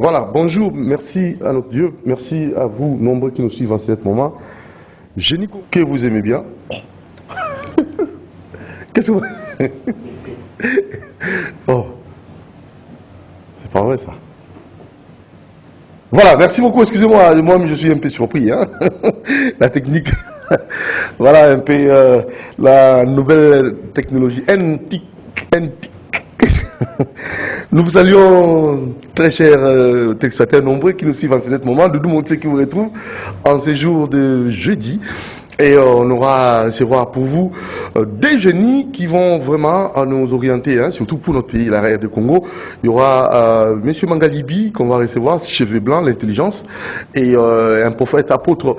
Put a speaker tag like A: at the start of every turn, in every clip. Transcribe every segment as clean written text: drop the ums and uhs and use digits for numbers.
A: Voilà, bonjour, merci à notre Dieu, merci à vous, nombreux qui nous suivent en ce moment. Je dis que vous aimez bien. Qu'est-ce que vous... Oh, c'est pas vrai ça. Voilà, merci beaucoup, excusez-moi, moi je suis un peu surpris, hein. La technique, voilà un peu la nouvelle technologie, NTIC. Nous vous saluons, très chers téléspectateurs nombreux qui nous suivent en ce moment, de nous montrer qui vous retrouve en ce jour de jeudi. Et on aura recevoir pour vous des génies qui vont vraiment nous orienter, hein, surtout pour notre pays, l'arrière du Congo. Il y aura M. Mangalibi qu'on va recevoir, cheveux blancs, l'intelligence, et un prophète apôtre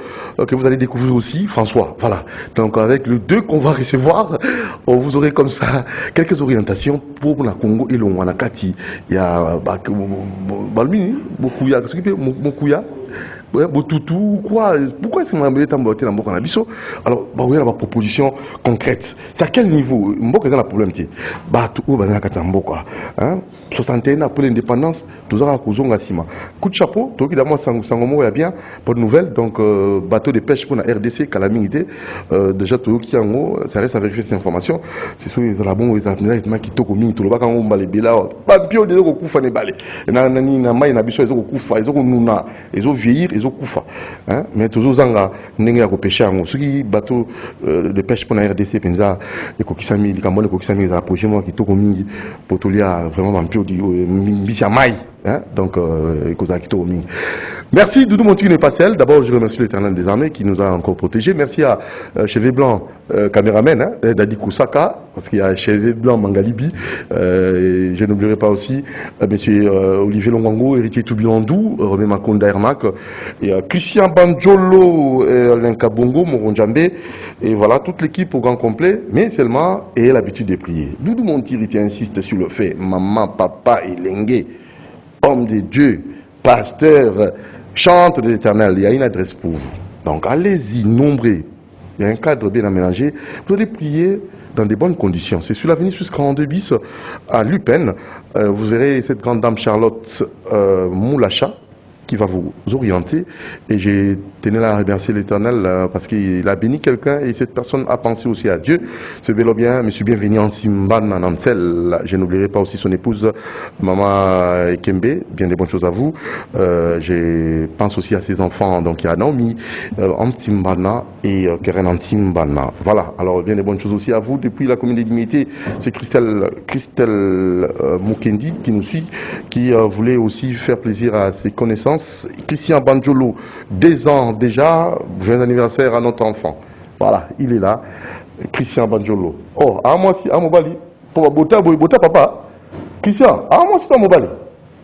A: que vous allez découvrir aussi, François. Voilà. Donc avec les deux qu'on va recevoir, vous aurez comme ça quelques orientations pour la Congo et le Wanakati. Il y a Balmini, Mokuya, Boutoutou, quoi? Pourquoi est-ce que vous tamboté dans Mboka Nabiso? Alors, il y a une proposition concrète. C'est à quel niveau? Mboka est dans la problème. Tout le monde est Mboka. 61 après l'indépendance, tout ça, coup de chapeau, tout le monde est bien. Bonne nouvelle. Donc, bateau de pêche pour la RDC, Calamité. Déjà, tout le monde, ça reste à vérifier cette information. C'est sûr, ils ont la bonne, ils ont qui toquent au mini, tout le monde, quand on va les bêler. Pas bio, des gens qui font les balais. Ils ont vieillir. Ils ont koufa, mais toujours zanga n'enga ko pêcher en ceux qui bateau de pêche pour la RDC penza et kokisami les cambodges kokisami les approcher moi qui to komi potolia vraiment vampire du mbisi mai. Donc, merci Doudou Montigny Passel. D'abord, je remercie l'Éternel des armées qui nous a encore protégés. Merci à Cheveux Blanc, caméraman, Dadi Kousaka, parce qu'il y a Cheveux Blanc Mangalibi. Je n'oublierai pas aussi M. Olivier Longwango, héritier Toubilandou, Remé Makonda Ermak, et Christian Banjolo, Lenka Bongo, Moronjambe, et voilà, toute l'équipe au grand complet, mais seulement ayez l'habitude de prier. Doudou Montigny insiste sur le fait, maman, papa et Lengue, homme de Dieu, pasteur, chante de l'Éternel, il y a une adresse pour vous. Donc allez-y, nombreux. Il y a un cadre bien aménagé. Vous allez prier dans de bonnes conditions. C'est sur l'avenue Suisse 42 bis à Lupin. Vous verrez cette grande dame Charlotte Moulacha qui va vous orienter. Et j'ai tenu à remercier l'Éternel parce qu'il a béni quelqu'un et cette personne a pensé aussi à Dieu. Ce vélo bien, M. Bienvenu en Simban Nansel. Je n'oublierai pas aussi son épouse, Maman Kembe. Bien des bonnes choses à vous. Je pense aussi à ses enfants. Donc il y a Naomi Antimbana et Keren Antimbana. Voilà. Alors bien des bonnes choses aussi à vous. Depuis la commune des Dignités, c'est Christelle Mukendi qui nous suit, qui voulait aussi faire plaisir à ses connaissances. Christian Banjolo, 2 ans déjà, joyeux anniversaire à notre enfant. Voilà, il est là. Christian Banjolo. Oh, à moi si, à Mobali. Pour bota papa. Christian, à moi si, à Mobali.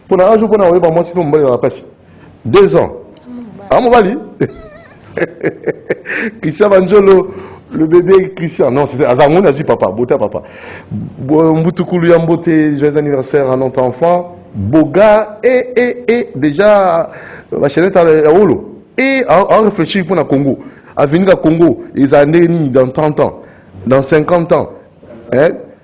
A: Pour un jour, pour un moi si, Mobali, on va passer. 2 ans. À Mobali. Christian Banjolo. Le bébé Christian, non, c'est Azamon a dit papa, bota papa. Mboutoukoulouya Mbote, joyeux anniversaire à notre enfant. Boga et déjà la chaîne est à Olo. Et à réfléchir pour le Congo. À venir au Congo, ils ont né dans 30 ans, dans 50 ans,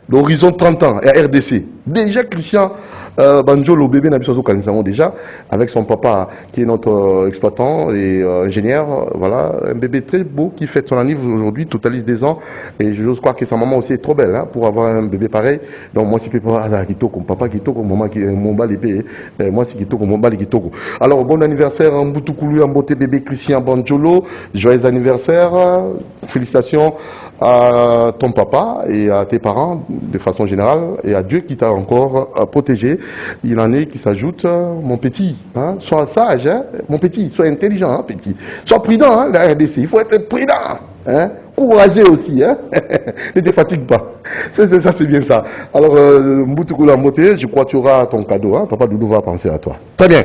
A: l'horizon 30 ans, et RDC. Déjà Christian Banjolo, bébé Nabisoso Kanisamo déjà, avec son papa qui est notre exploitant et ingénieur, voilà, un bébé très beau qui fête son anniversaire aujourd'hui, totalise 2 ans, et j'ose croire que sa maman aussi est trop belle pour avoir un bébé pareil. Donc moi, si papa Kitoko, papa Kitoko, maman qui est mon bal épée, moi si Kitoko, mon bal Kitoko. Alors bon anniversaire en Boutoukoulou, en beauté bébé Christian Banjolo, joyeux anniversaire, félicitations à ton papa et à tes parents de façon générale, et à Dieu qui t'a encore protégé. Il en est qui s'ajoute, mon petit, sois sage, mon petit, sois intelligent, petit, sois prudent, la RDC, il faut être prudent, courageux aussi, ne te fatigue pas. Ça c'est bien ça. Alors, Mboutoukoula Mboté, je crois que tu auras ton cadeau, papa Doudou va penser à toi. Très bien.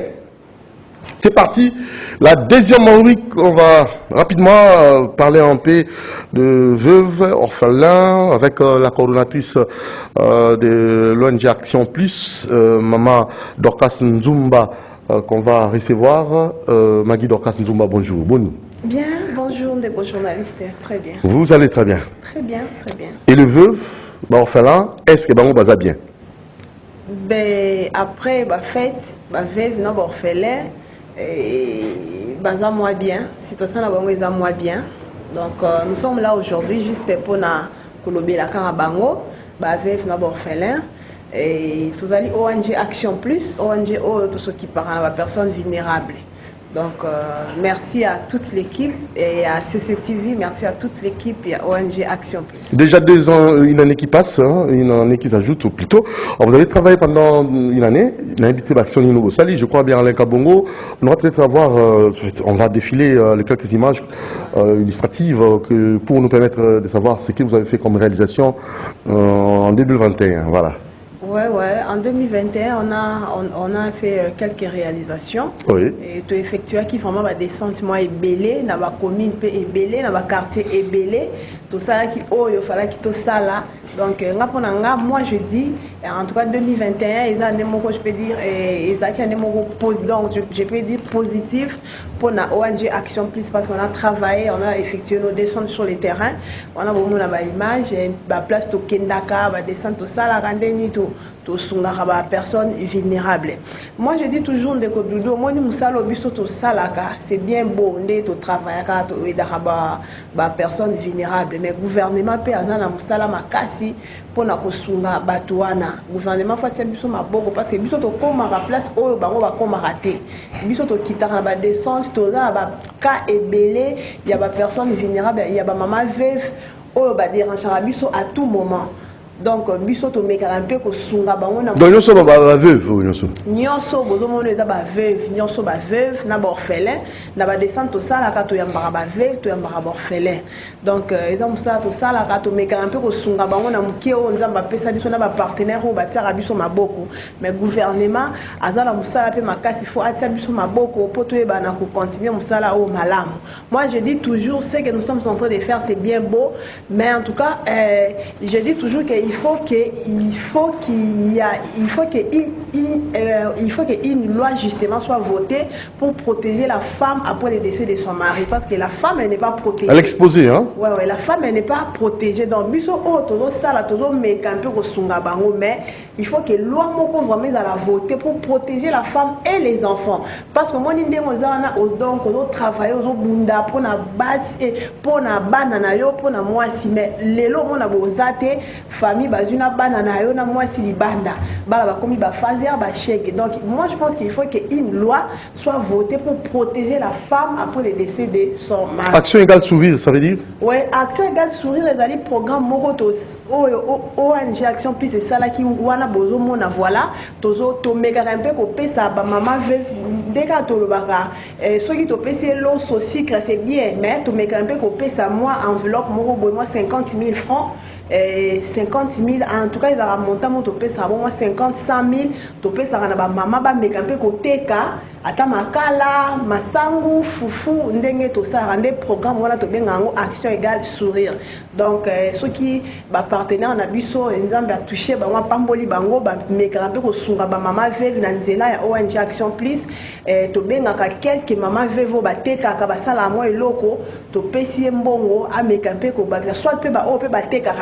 A: C'est parti. La deuxième rubrique, on va rapidement parler un peu de veuves, orphelins, avec la coordonnatrice de l'ONG Action Plus, Maman Dorcas Nzumba, qu'on va recevoir. Magui Dorcas Nzumba, bonjour. Bonjour.
B: Bien, bonjour, des beaux journalistes. Très bien.
A: Vous allez très bien.
B: Très bien, très bien.
A: Et le veuve, orphelin, est-ce que vous va bien?
B: Ben, après, bah, fête, bah, veuve, non, bah, orphelin, bah, ça moi bien. Situation là, bah, ça moi bien. Donc, nous sommes là aujourd'hui juste pour na kolober la carabango, bah, veuve, non, bah, orphelin. Et tous allez ONG Action Plus, ONG, tout ce qui parle à la personne vulnérable. Donc, merci à toute l'équipe et à CCTV, merci à toute l'équipe et à ONG Action Plus.
A: Déjà 2 ans, une année qui passe, hein, une année qui s'ajoute, ou plutôt. Alors, vous avez travaillé pendant une année, il a invité l'Action Nouveau Sali, je crois bien Alain Kabongo. On va peut-être avoir, on va défiler les quelques images illustratives pour nous permettre de savoir ce que vous avez fait comme réalisation en 2021. Voilà.
B: Ouais, en 2021, on a fait quelques réalisations.
A: Oui.
B: Et tu effectué qui vraiment des sentiments ébélés, dans la commune ébélée, dans la quartier ébélé, tout ça qui il fallait qu'il tout ça là. Donc, moi je dis, en tout cas 2021, ils ont je peux dire, donc je peux dire positif pour la ONG Action Plus parce qu'on a travaillé, on a effectué nos descentes sur les terrains, on a beaucoup d'image, la place de Kendaka, descendre tout ça, la randonnée, tout personnes vulnérables. Moi je dis toujours de Kodoudou, moi c'est bien beau de travailler avec personnes vulnérables, mais le gouvernement peut avoir musala makasi pour na kosunga batuana. Gouvernement faut tirer biso maboko parce que biso to koma la place oyo bango ba koma raté. Biso to kitaka ba descente to za ba cas ébélé, il y a ba personnes vulnérables, il y a ba maman veuve oyo ba déranger biso à tout moment. Donc, biso to meka un peu ko sunga bango na.
A: Donc, nyonso ba veuve, nyonso.
B: Nyonso bozo mono eza ba veuve, nyonso ba veuve na ba orphelin, na ba descente to sala ka to yambaka ba veuve, to yambaka ba orphelin. Donc, eza musala to sala ka to meka un peu ko sunga bango na mukie o nzamba pesa biso na ba partenaire o ba tsara biso maboko. Mais gouvernement azala musala pe makasi faut atia biso maboko po to eba na ko continuer musala o malamu. Moi, je dis toujours ce que nous sommes en train de faire c'est bien beau, mais en tout cas, je dis toujours que il faut qu'une loi justement soit votée pour protéger la femme après le décès de son mari parce que la femme elle n'est pas protégée.
A: Elle est exposée, hein?
B: Ouais, la femme elle n'est pas protégée. Donc biso todo sala todo mais quand peu sunga bango mais il faut que loi moko vraiment dans la voter pour protéger la femme et les enfants parce que moi ndenge ozana donc on travailler on bunda pour na base et pour na bana na yo pour na mwasi mais lelo mona bozate famille bazuna bana na yo na mwasi libanda bala ba komi ba fazer ba chèque. Donc moi je pense qu'il faut qu'une loi soit votée pour protéger la femme après le décès de son mari.
A: Action égale sourire, ça veut dire?
B: Ouais, action égale sourire les ali programme moko to ONG Action Plus c'est ça là qui wana bozo mona voilà tozo to mega un peu ko pesa ba maman veuve deka to le baka ceux qui to pesa l'eau sucre c'est bien mais to mega un peu ko pesa moi enveloppe moko boy moi 50 000 francs 50 000 en tout cas ils ont monté mon topé ça bon moi 50 100 000 topé ça na ba maman ba meka un peu côté ka ata makala masangu fufu ndenge to ça rendre programme wala to benga ngo action égale sourire. Donc ceux qui ba partenaire na biso nzambe a touché ba moi pamboli bango ba meka un peu ko sunga ba maman veuve na nzela ya ONG Action Plus to benga ka quelques maman veuve ba teka ka ba sala moi eloko to pesi mbongo a meka un peu ko ba soit pe ba o pe ba teka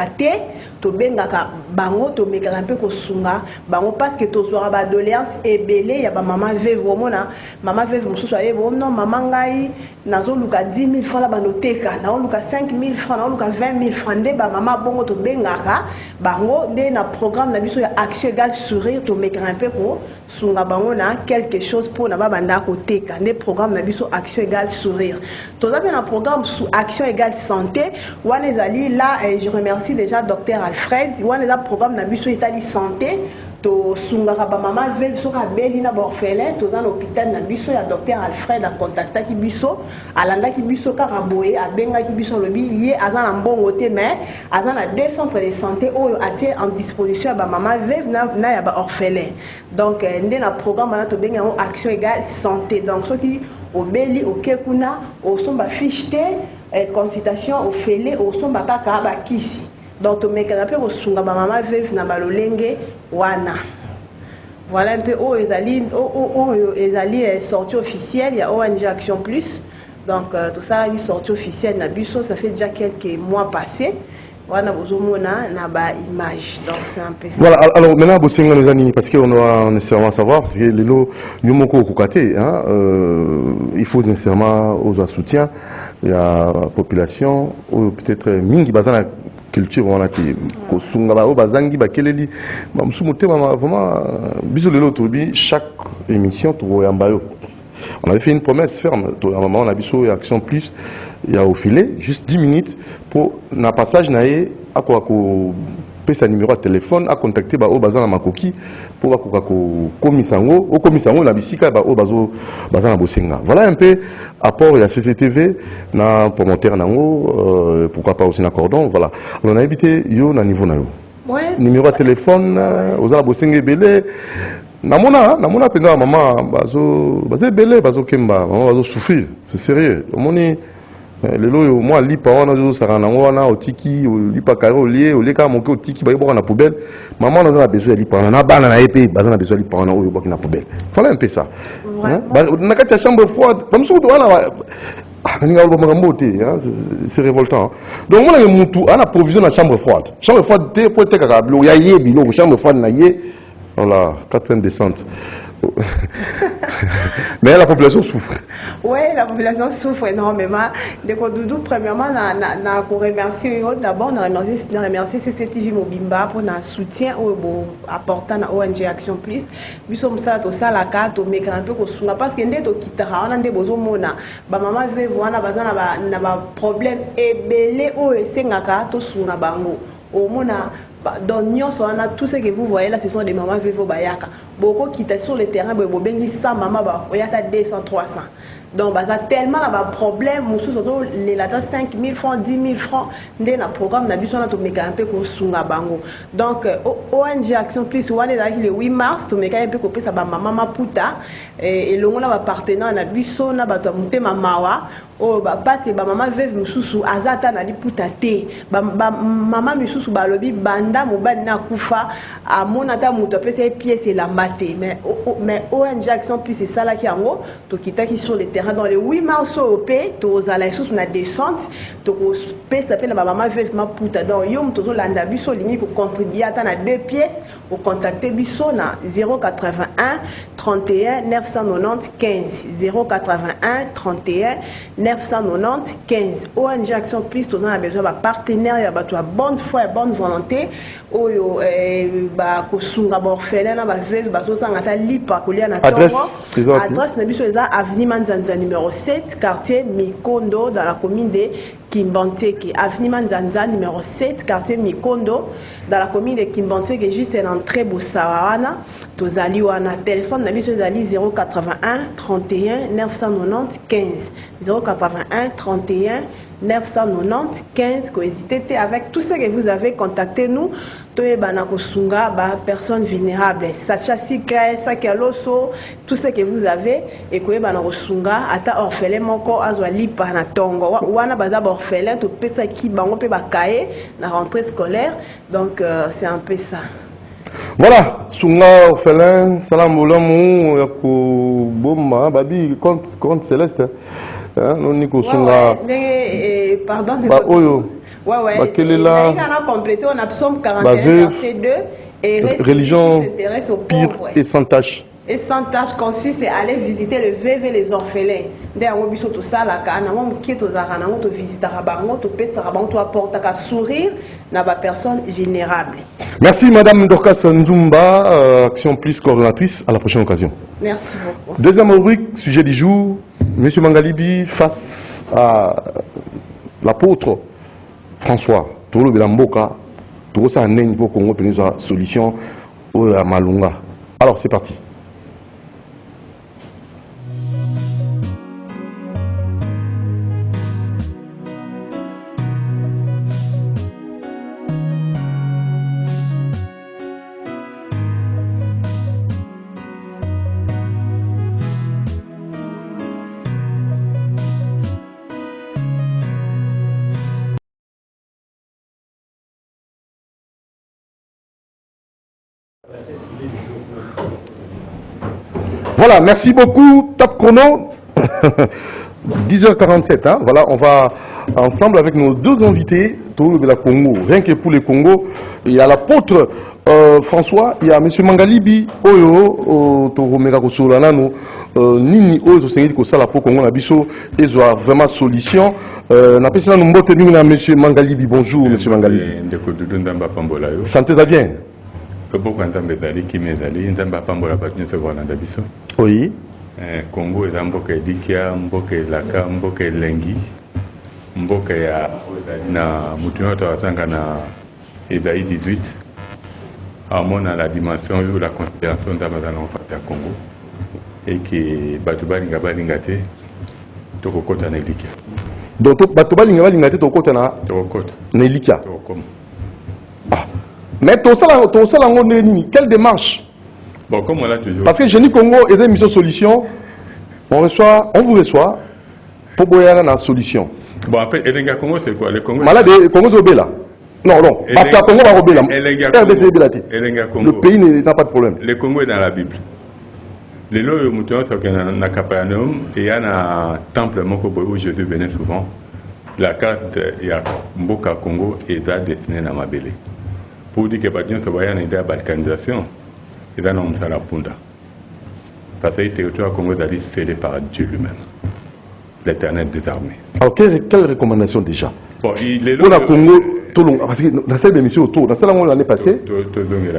B: to bengaka bango to mekaka mpe ko sunga bango parce que to soira ba doléance ebele ya ba maman veuve omona maman veuve mususu ayebo non maman ngai nazo luka 10 000 francs la banoteka na luka 5 000 francs na luka 20 000 francs nde ba maman bongo to bengaka bango nde na programme na biso ya action égale sourire to mekaka mpe ko sunga bango na quelque chose pour na ba banda ko teka nde programme na biso action égale sourire to za na programme sous action égale santé wana ezali là je remercie déjà docteur Alfred wana eza programme na biso etali santé to sungaka ba maman veuve soka beli na ba orphelin to dans l'hôpital na biso ya docteur Alfred a contactaki biso alandaki biso kaka boye abengaki biso lobi ye aza na mbongo te mais aza na 2 centres de santé oyo atie en disposition ya ba maman veuve na ya ba orphelin. Donc nde na programme wana to benga action égale santé. Donc soki obeli okekuna osomba fiche te consultation ofele osomba kaka ba kisi. Donc to meka un peu ko sunga ba maman veuve na balolenge wana. Voilà un peu où ezali sortie officielle, il y a ONG Action Plus. Donc tout ça est sortie officielle na biso, ça fait déjà quelques mois passés. wana bozomona na ba image. Donc c'est un peu ça.
A: Voilà, alors maintenant bosenga nos amis parce qu'on doit nécessairement savoir parce que les lots nyomoko okukate hein, il faut nécessairement aux soutien il y a population ou peut-être mingi bazana culture on a qui kosunga ba bazangi ba keleli ba msumutema vraiment biso lelo tobi chaque émission to yambayo. On avait fait une promesse ferme. À un moment, on a vu sur Action Plus, il y a au filet, juste 10 minutes pour un passage, à quoi sa numéro de téléphone, à contacter au bazan makoki pour komisango, au komisango la bisika au bazo bazan bosenga. Voilà un peu apport de la CCTV, na promoteur nango, pourquoi pas aussi na cordon, voilà. On a évité yo na niveau na yo.
B: Ouais.
A: Numéro de téléphone, aux bosenga belé. Namona penga maman bazo belé bazo kemba maman bazo souffrir c'est sérieux omoni lelo moi lipa wana zo sarana wana otiki lipa karo lié oleka moke otiki ba boka na poubelle maman na za besoin lipa na bana na épée baza na besoin lipa wana oyo boka na poubelle voilà un peu ça na kati ya chambre froide comme ça wana c'est révoltant. Donc, on a un moutou, on a provision dans la chambre froide. Chambre froide, tu peux être capable. Il y a une chambre froide, voilà, 4e descente. Mais la population souffre.
B: Oui, la population souffre énormément. Donc, Doudou, premièrement, on remercie d'abord, on remercie CCTV Mobimba pour notre soutien apportant à ONG Action Plus. Nous sommes ça, tout ça, la carte, on met un peu parce que nous sommes on a des besoins, maman veut voir, on a problème et belé ou esengaka to sunga bango. Au mona dans nyonso on a tout ce que vous voyez là ce sont des mamans vivo bayaka beaucoup qui étaient sur le terrain bo bengi 100 maman ba oyata 200 300 donc bah ça tellement là bas problème musu surtout les là 5 000 francs 10 000 francs ndé na programme na biso na to meka un peu ko sunga bango donc ONG Action Plus wana là le 8 mars to meka un peu ko pesa ba maman maputa et longo na ba partenaire na biso na ba to mutema mawa o ba pate ba maman veuve mususu azata na liputa te ba maman mususu ba lobi banda mobali na kufa amona ta muto pesa pièce la maté mais ONG Action Plus c'est ça là qui en haut to kitaki sur le terrain dans le 8 mars au P to zala sous na descente to ko pe s'appelle la maman veuve maputa donc yom to landa biso limi ko contribuer ata na 2 pièces au contacter biso na 081 31 990 15 081 31 990 15 ONG Action Plus tous on a besoin de partenaires ya bato bonne foi et bonne volonté oyo ba ko sunga ba orphelin na ba veuve ba so sanga ta lipa ko lia na tongo adresse na biso eza avenue Manzanza numéro 7 quartier Mikondo dans la commune de Kimbanteke avenue Manzanza numéro 7 quartier Mikondo dans la commune de Kimbanteke juste l'entrée Boussawana tozali wana téléphone na biso ezali 081 31 990 15 081 31 990 15 cohésitez avec tout ce que vous avez contactez nous toyebana kosunga ba personnes vulnérables sacha secret sakaloso tout ce que vous avez et koyebana kosunga ata orphelin moko azwa lipa na tongo wana baza ba orphelin to pesa ki bango pe ba cahier na rentrée scolaire donc c'est un peu ça.
A: Voilà, sunga orphelin salam olamu ya ko bomba babi compte céleste non ni ko sunga
B: pardon
A: ba oyo
B: ouais
A: bakelela
B: on a complété on a psaume 41 verset 2 et
A: religion pure et sans tache.
B: Et sans tâche consiste à aller visiter les veuves et les orphelins. D'ailleurs, on tout ça là, quand on quitte aux arana, on te visite à Rabango, te pète à Rabango, tu apportes à sourire dans la personne vulnérable.
A: Merci Madame Dorcas Nzumba, Action Plus coordonnatrice. À la prochaine occasion.
B: Merci beaucoup.
A: Deuxième rubrique, sujet du jour. Monsieur Mangalibi face à l'apôtre François. Tolo Belamboka, Tolo sa nègne pour Congo pour une solution au Malunga. Alors c'est parti. Voilà, merci beaucoup. Top chrono. 10h47, hein, voilà, on va ensemble avec nos deux invités, Tolo de la Congo. Rien que pour les Congo, il y a l'apôtre François, il y a M. Mangalibi, Oyo, Toro Megakosolanano, Nini, Oyo, Sengeli Kosala pour Congo, Nabiso, et vraiment solution. N'a pas essayé de nous M. Mangalibi. Bonjour, M. Mangalibi. Santé bien. Oui.
C: Congo est un mboka edikia, mboka elaka, mboka elengi, mboka ya na mutuno tawasanga na Esaïe 18. On a la dimension où la considération d'Amazon en fait à Congo et que Batubalinga Balingate, Tokokota Nelikia.
A: Donc Batubalinga Balingate, Tokokota Nelikia. Ah. Mais ton salaire, quelle démarche?
C: Bon, comme on l'a toujours.
A: Parce que Génie Congo est une mission solution. On vous reçoit pour boire la solution.
C: Bon, après, Elenga Congo, c'est quoi? Le Congo.
A: Malade, Congo, c'est là. Non, non. Parce Congo va robber là. Le pays n'a pas de problème.
C: Le Congo est dans la Bible. Les lois de Mouton sont dans Capernaum et il y a un temple où Jésus venait souvent. La carte, il y a Mboka Congo et ça destiné à Mabélé. Pour dire que Badion se voyait en idée de balkanisation. Et là, on s'en appunde. Parce que le territoire Congo est cédé par Dieu lui-même, l'Éternel des armées.
A: Alors, quelle recommandation déjà?
C: Bon, il est
A: pour la Congo, parce que dans cette émission autour, dans celle l'année passée, Tozong et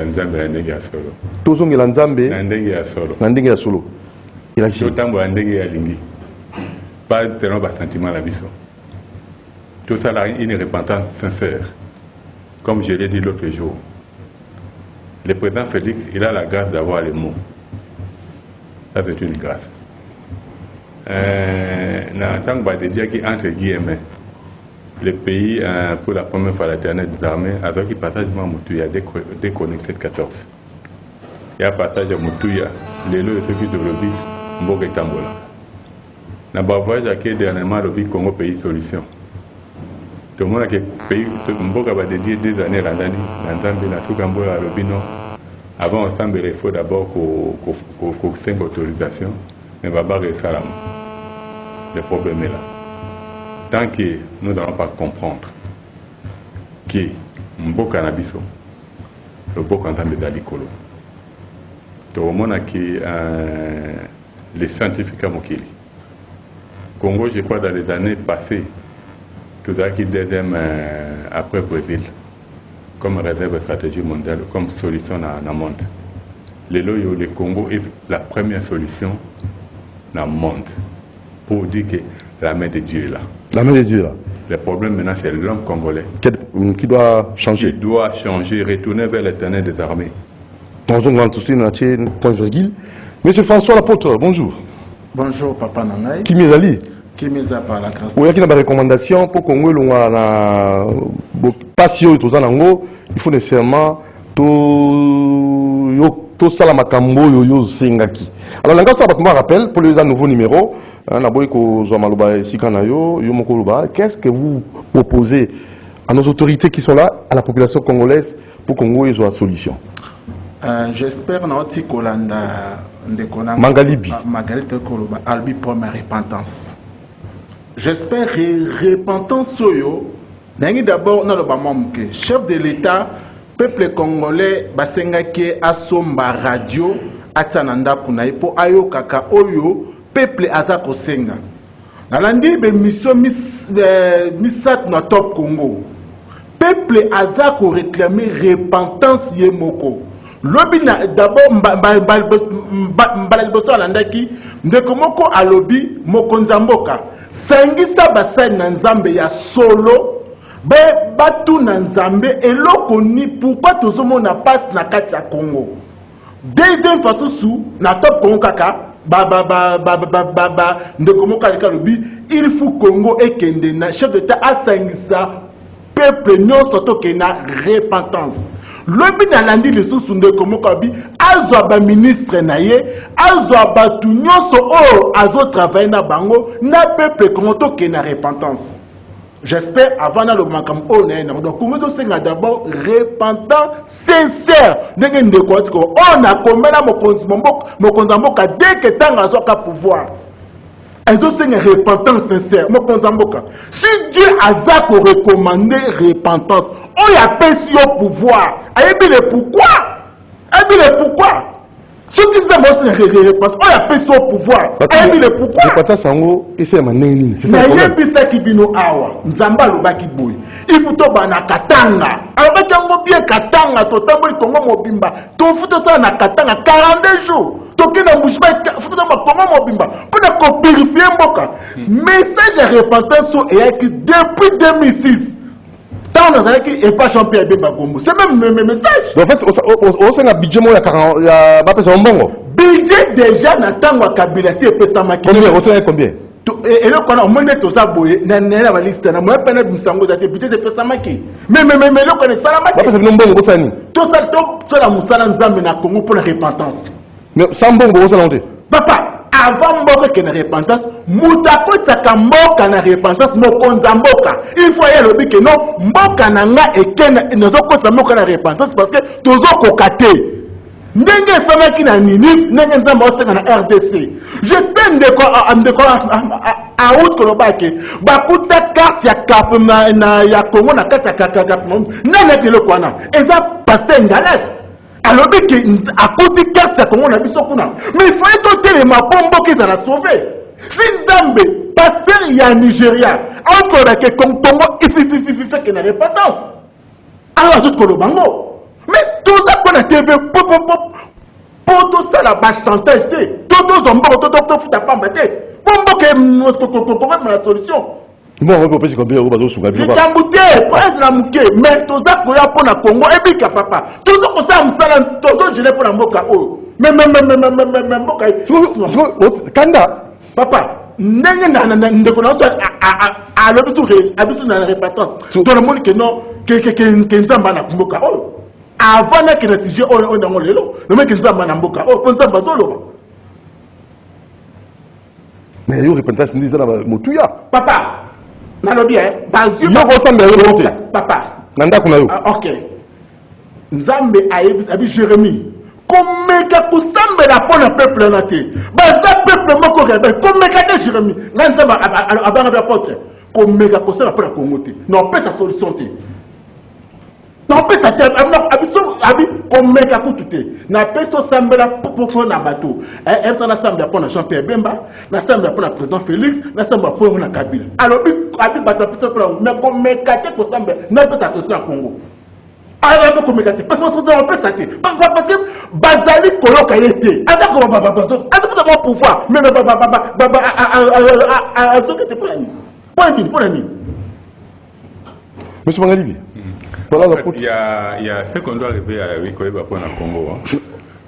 A: Lanzambe, Nandenge ya Solo. Il a dit.
C: Pas selon le sentiment la vision. Tout ça, là, une repentance sincère. Comme je l'ai dit l'autre jour. Le président Félix, il a la grâce d'avoir les mots. Ça, c'est une grâce. En tant que dire qui entre guillemets, le pays, pour la première fois, l'Éternel des armées, avec le passage de Moutouya, déconnecté 714. Il y a un passage à Moutouya, les lois de ceux qui doivent vivre, Mboka et Tambola. Dans le voyage, qui est dernièrement le Congo pays solution. Tout le monde a pays, Mboka va dédier des années à l'année, l'Anzambe, la Soukambola, le Bino. Avant, on semble il faut d'abord qu'on 5 autorisations, mais va pas réussir là. Le problème est là. Tant que nous n'allons pas comprendre que Mboka Nabiso, le Mboka Nzambe d'Alikolo, tout le monde a que les scientifiques à Mokili. Congo, je crois, dans les années passées, tout à qui deuxième après Brésil, comme réserve stratégique mondiale, comme solution dans le monde. Le Congo est la première solution dans le monde pour dire que la main de Dieu est là.
A: La main de Dieu est là.
C: Le problème maintenant, c'est l'homme congolais.
A: Qui doit changer.
C: Qui doit changer, retourner vers l'Éternel des armées.
A: Monsieur François l'apôtre, bonjour.
D: Bonjour, Papa Nangaï.
A: Qui m'est allé?
D: Qui m'est par la grâce.
A: Il y a une recommandation pour Congo, il faut nécessairement tout ça la makambo yo sengaki. Alors l'engagement ça me rappelle pour les nouveaux numéros, qu'est-ce que vous proposez à nos autorités qui sont là, à la population congolaise pour Congo ils ont la solution?
D: J'espère que Kolanda
A: Mangalibi
D: Koloba Albi pour ma repentance. J'espère repentance soyo. D'abord dans le Bamamke, chef de l'État, peuple congolais basengaki asomba radio atananda kunayi po ayo kaka oyo peuple azako senga. Nalandi be mission misat na top Congo. Peuple azako réclamer repentance yemoko. Lobi na d'abord mbaliboso alandaki ndeko moko alobi mokonzamboka sangisa basali na nzambe ya solo be batu na nzambe eloko ni pourquoi tozomona passe na kati ya Congo. Deuxième façon sous na top Congo kaka ndeko moko aleka lobi il faut Congo ekende na chef d'état asangisa peuple nyonso toke na repentance. Lobi na landi lisusu ndeko moko abi azwa ba ministre na ye azwa batu nyonso o azo travailler na bango na peuple Congo toke na repentance. J'espère avant le makam honnête donc Congo to senga d'abord repentant sincère ndenge ndeko atiko on a komela mokonzi mboka dès que tanga azoka pouvoir Elles ont une repentance sincère. Si Dieu a recommandé repentance, on y appelle sur le pouvoir. Et le pourquoi? Ce qui nous a repentance, on y appelle sur le pouvoir. Et le pourquoi?
A: Repentance en haut, et c'est ma néni. C'est ça
D: Mais
A: le
D: il y a
A: problème.
D: un qui bino awa, nzamba lo baki boy. Il faut to bana katanga. Alors baki ngo bien katanga, to tambo kongo mobimba. To futo ça na katanga 42 jours. To kina mujba futo na kongo mobimba. Pour na purifier mboka. Message de repentance est que depuis 2006. Tant on a dit et pas champion Bemba Gombo. C'est même le message.
A: En fait, on a un budget il y a 40, il y a pas besoin de bon.
D: Budget déjà n'attend wa Kabila si et pesama.
A: Combien? On sait combien?
D: Et là, quand on a tout ça, na la liste, na moi pas na bisango za te budget c'est pesama qui. Mais là quand on ça la
A: Pas besoin de bon, ça ni.
D: Tout ça to la musala nzambe na Congo pour la repentance.
A: Mais sans bon, ça non.
D: Papa, avant mboka que na repentance, mutako tsaka mboka na repentance mokonza mboka. Il faut y aller que non, mboka na nga ekena nozo kotsa mboka na repentance parce que tozo kokate. Ndenge fama ki na nini, ndenge nzambe osenga na RDC. J'espère ndeko a out kolobake, bakuta carte ya cap na ya Congo na carte ya cap. Nana ke le kwana. Eza pasteur Ngales. Alors que à côté de carte, ça comment on a vu ça. Mais il faut être tellement bon qu'ils en a sauvé. Si Zambé, pasteur il y a en Nigeria, entre la Congo, il fait qu'il n'y a pas d'ance. Alors tout le bango. Mais tout ça qu'on a TV, pour tout ça là-bas, chantage, tout ça, tout ça, pas battre. Pour que la solution.
A: Bon, on peut passer combien de sous
D: les Tambouté, presque la mouké, mais tout ça pour la Congo, et puis papa, tout ça pour ça, tout ça, je l'ai pour la Mboka. Mais Mboka.
A: Kanda.
D: Papa, ne connaissons pas à l'habitude de la répétence. Tout le monde qui non, qui nous a na Mboka. Avant que le sujet, on a le mec qui nous a na Mboka. Oh, pensez pas solo.
A: Mais il y a repentance, ni ça na Motuya.
D: Papa. Nalobi
A: papa. Nanda kuna yo.
D: Ok. Nzambe abi Jérémie. Komeka kusambela pona peuple na te. Baza peuple moko rebelle. Komeka te Jérémie. Nzambe abanga ba porte. Komeka kusala pona Congo te. Non pas sa solution te. Non pas sa terre. Abi komeka kutute. Na peso sambela pour na bateau. Elle s'en a sambela pona Jean-Pierre Bemba, na sambela pona président Félix, na sambela pona Kabila. Alors abi bateau peso pour mais komeka te ko sambela na pas sa solution Congo. Alors komeka te parce que ça on peut ça te. Parce que bazali koloka yete. Ata ko baba ata pas pouvoir. Mais ce que te pour la nuit. Pour la nuit.
A: Monsieur Mangalibi.
C: Voilà, en fait, il y a ce qu'on doit arriver à Wikoeba pour le Congo.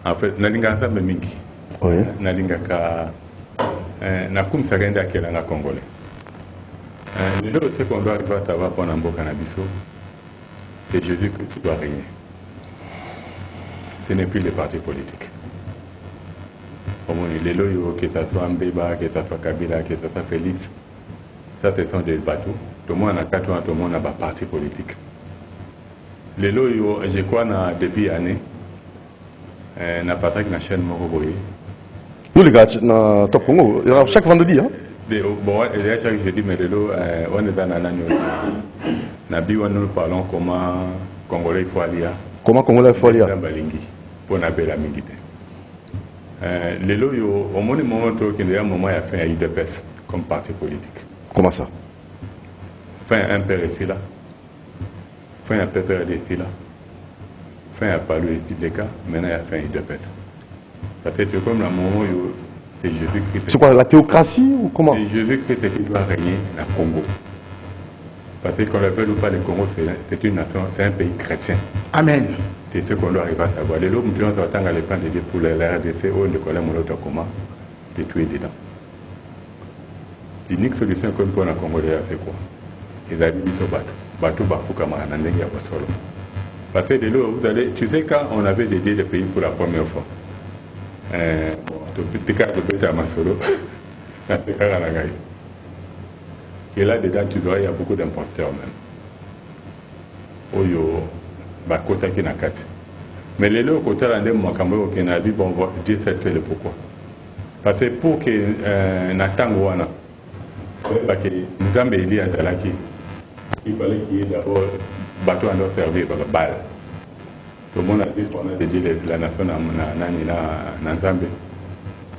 C: En fait, nalinga nzambe mingi.
A: Oui.
C: Nalinga ka na kumsagenda kela na Congolais. Ce qu'on doit arriver à savoir pour Namboka Nabiso, c'est Jésus-Christ qui doit régner. Ce n'est plus les partis politiques. Les loyaux, que ce soit Mbeba, que ce soit Kabila, que ce soit Félix, ça ce sont des bateaux. Tout le monde a 4 ans, tout le monde a un parti politique. Les loyaux, je crois, depuis l'année, n'a pas de la chaîne Moroboye.
A: Nous les gars, dans Top Congo, chaque vendredi. Hein?
C: Bon, chaque jeudi, mais on est dans l'année. Nous parlons comment Congolais il faut aller.
A: Comment Congolais il faut aller?
C: Pour n'appeler la mingité. Les loyaux, au moment où il y a un moment, il a fait un UDPS comme parti politique.
A: Comment ça?
C: Fin un père ici là. Fin un père ici là. Fin un palou ici des cas. Maintenant il a fait un UDPS. Parce que comme le moment où c'est Jésus-Christ.
A: C'est quoi, la théocratie ou comment?
C: C'est Jésus-Christ qui doit régner dans le Congo. Parce qu'on le veut ou pas, le Congo c'est une nation, c'est un pays chrétien.
D: Amen.
C: C'est ce qu'on doit arriver à savoir. Les autres, nous attendons les plans de Dieu pour la RDC ou le collège Moloto comment de tuer dedans. L'unique solution qu'on peut en Congo c'est quoi? Ils ont dit ce bateau Bafouka Maranandeng Yabasolo. Parce que de l'eau, vous allez, tu sais quand on avait dédié le pays pour la première fois. Petit cas de Beta Masolo, et là dedans tu vois il y a beaucoup d'imposteurs même. Oyo bakota qui n'a quatre. Mais les lots côté là ndem makambo qui n'a dit bon Dieu sait le pourquoi. Parce que pour que Natango wana, parce que Nzambe Eli Azalaki, il fallait qu'il y ait d'abord bateau à nous servir par la balle. Tout le monde a dit qu'on a dit la nation na Nzambe,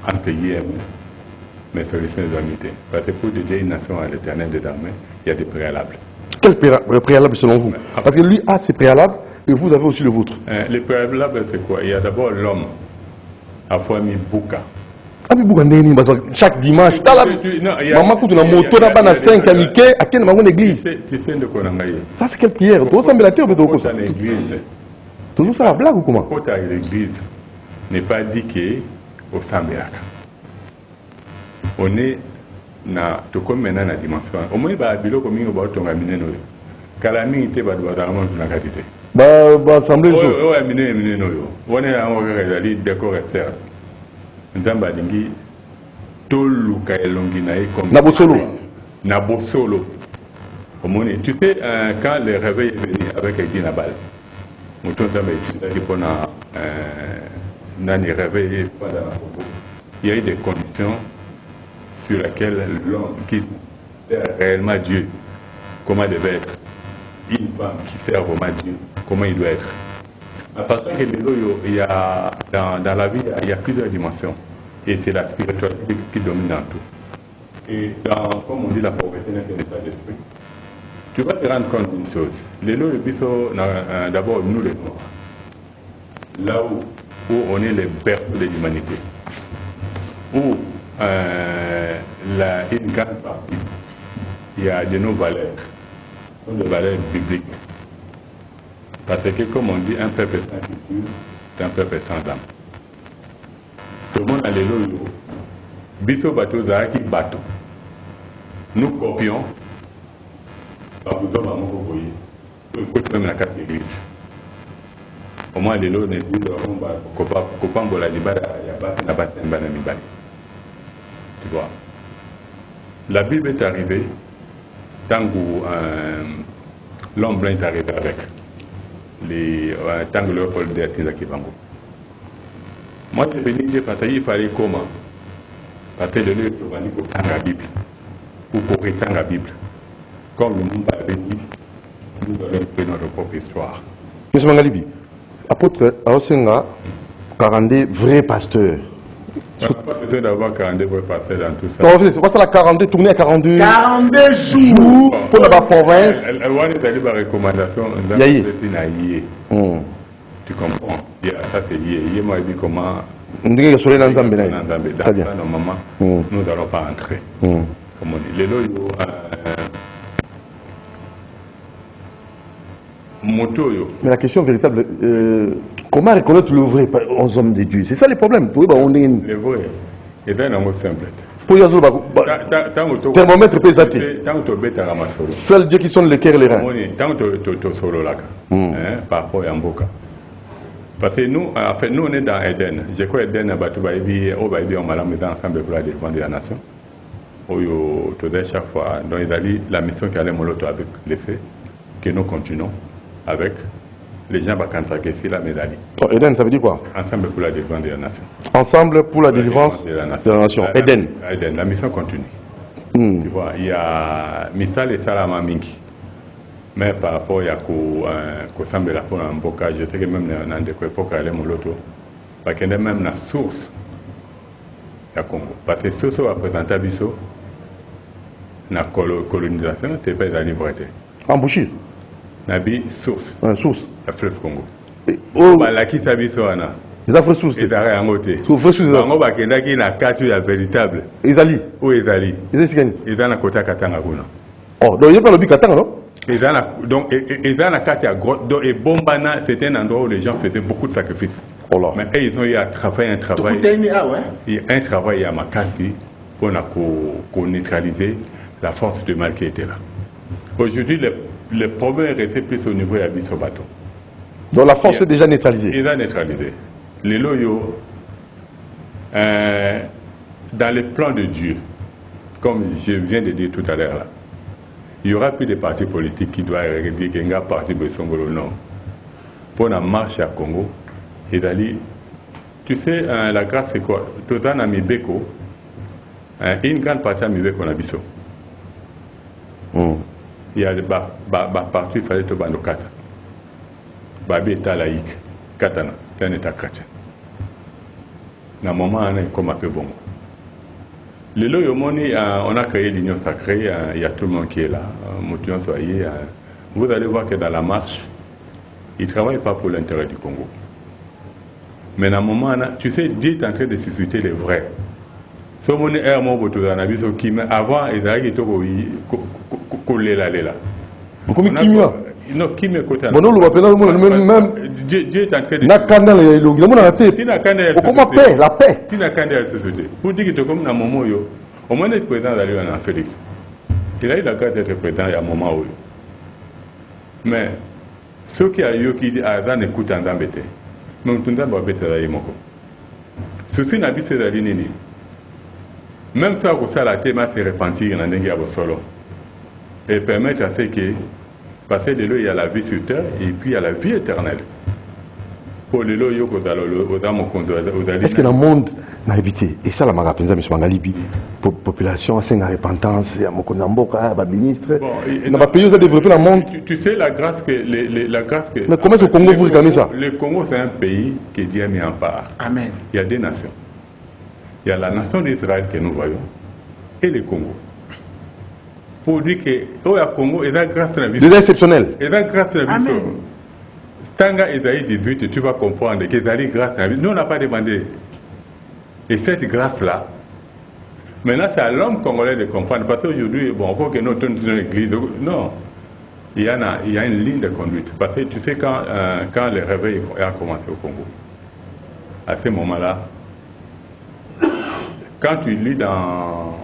C: entre guillemets, mais solution des amitiés. Parce que pour dédier une nation à l'éternel des armées, il y a des préalables.
A: Quel préalable selon vous? Parce que lui a ses préalables et vous avez aussi le vôtre.
C: Les préalables, c'est quoi? Il y a d'abord l'homme, à Fouami Bouka.
A: Chaque dimanche, maman coûte une moto là-bas dans 5 amitiés, à quelle maman église? Ça c'est quelle prière? Tout ça, mais la terre, toujours ça la blague ou comment?
C: Quand l'église n'est pas dit qu'au Sambiraka. On est na tout comme maintenant la dimension. Au moins, il y a des gens qui ont amené nos calamités, bah, na qualité.
A: Bah, assemblée.
C: Oh, amené nos. On est en réalité décor et faire. Nzamba dingi tolu kaelongi na comme. Nabosolo. Tu sais quand le réveil est venu avec Aïdi Nabal. Mouton Nzamba est pour nani réveil pendant la Congo. Il y a eu des conditions sur lesquelles l'homme qui sert réellement Dieu, comment il devait être. Une femme qui sert vraiment Dieu, comment il doit être. Parce que il y a, dans la vie, il y a plusieurs dimensions. Et c'est la spiritualité qui domine dans tout. Et comme on dit, la pauvreté n'est qu'un état d'esprit. Tu vas te rendre compte d'une chose. Les lots de Bissau, d'abord, nous les Noirs. Là où on est les berceaux de l'humanité. Où une grande partie, il y a de nos valeurs, des valeurs bibliques. Parce que, comme on dit, un peuple sans culture, c'est un peuple sans âme. Tout le monde a les lots. Bisso bateau, Zaraki bateau. Nous copions. Par vous hommes à mon voyez. Nous écoutons même la carte d'église. Au moins, les lots ne disent pas Kopambo la libara, il y a pas de bananibali. Tu vois. La Bible est arrivée tant que l'homme blanc est arrivé avec les tant que Léopold de Kibango. Moi, je suis venu parce qu'il fallait comment? Parce que le lieu est pour la Bible ou pour étendre la Bible. Comme le monde avait dit, nous allons faire notre propre histoire.
A: M. Mangalibi, apôtre Aosenga, 42 vrais pasteurs.
C: On n'a pas besoin d'avoir 42 vrais pasteurs dans tout ça.
A: Non, c'est pas ça la 42, tourner à 42.
D: 42 jours
A: pour la province.
C: On est allé par recommandation. Tu comprends? Ça c'est lié. Il m'a dit comment.
A: Très bien.
C: Normalement, nous n'allons pas entrer. Comme on dit. Les lots,
A: mais la question véritable, comment reconnaître le vrai aux hommes de Dieu? C'est ça le problème.
C: Le vrai, c'est un mot simple.
A: Thermomètre pesé. Seul Dieu qui sonne le cœur et les reins.
C: Tant que tu solo là, par rapport à Mboka. Parce que nous, en fait, nous on est dans Eden. Je crois que Eden, on m'a mis ensemble pour la défense de la nation. Chaque fois, donc ils allaient la mission qui allait moloto avec les faits, que nous continuons avec les gens qui la médaille.
A: Eden, ça veut dire quoi?
C: Ensemble pour la défense de la nation.
A: Ensemble pour la défense de la nation. Eden.
C: Eden, la mission continue. Tu vois, il y a Misal et Salama Minki. Mais par rapport à ce semble la pour un bocage, je sais que même dans des époques, elle est moloto. Parce qu'il y a même la source du Congo. Parce que ce qui représente Abisso, la colonisation, ce n'est pas la liberté.
A: Embouchure.
C: Nabi source.
A: Source.
C: La fleuve Congo.
A: La
C: qui s'abisso, Anna.
A: Les affaires sources.
C: Et d'arrêt en côté.
A: Source.
C: On va qu'il y a 4 véritable.
A: Izali.
C: Où Izali?
A: Izali.
C: Ils sont à côté de Katanga.
A: Oh, donc il n'y a pas le but Katanga, non?
C: Donc, ils ont la carte à grotte. Et Bombana, c'était un endroit où les gens faisaient beaucoup de sacrifices.
A: Oh là.
C: Mais ils ont eu à travailler un travail. Un travail à Makasi pour neutraliser la force de mal qui était là. Aujourd'hui, le problème est resté plus au niveau de Abisso bateau.
A: Donc la force est déjà neutralisée.
C: Il a neutralisé. Les loyaux, dans les plans de Dieu, comme je viens de dire tout à l'heure là, il y aura plus de partis politiques qui doivent dire qu'il y a un parti de Songolo non. Pour la marche à Congo, et d'aller, tu sais, la grâce c'est quoi? Tout à Namibeko, une grande partie à Mibeko na biso. Il y a partout, il fallait te bando 4. Babi état laïque, katana, c'est un état chrétien. Dans le moment, on est comme un peu bon. Le lot, on a créé l'union sacrée, il y a tout le monde qui est là. Vous allez voir que dans la marche, ils ne travaillent pas pour l'intérêt du Congo. Mais dans le moment, tu sais, Dieu est en train de susciter les vrais. Si on est un mot avant, ils arrivent à coller là.
A: Comme Kimia.
C: Non, Kimia côté.
A: Bon, nous même.
C: Dieu est en train de.
A: La paix.
C: Tu n'as qu'à la société. Pour dire que tu es comme dans un moment où au moins être président d'aller en Félix. Il a eu la grâce d'être président il y a un moment où. Mais ceux qui ont eu qui disent ah, dans écoute en embêté. Mais on t'entend pas bêter d'aller mon co. Ceci n'a pas été d'aller nini. Même ça, ça la thème se repentir dans les solo et permettre à ce que parce que il y a la vie sur terre et puis il y a la vie éternelle. Pour les lois,
A: est-ce que dans le monde n'a évité et ça la m'a rappelé M. Mangalibi population c'est une repentance il y a mon Konzamboka un ministre n'a pas payé de développer le monde.
C: Tu sais la grâce que la grâce que
A: mais comment est-ce que le Congo vous regardez ça?
C: Le Congo c'est un pays que Dieu a mis en part.
D: Amen.
C: Il y a deux nations. Il y a la nation d'Israël que nous voyons et le Congo. Pour dire que le Congo est un grâce de la vie.
A: C'est exceptionnel.
C: Et un grâce de la vie. Tanga Isaïe 18, tu vas comprendre que c'est grâce à la vie. Nous on n'a pas demandé. Et cette grâce-là, maintenant c'est à l'homme congolais de comprendre. Parce qu'aujourd'hui, bon, faut que nous tournions dans l'église. Non. Il y a une ligne de conduite. Parce que tu sais, quand le réveil a commencé au Congo, à ce moment-là, quand tu lis dans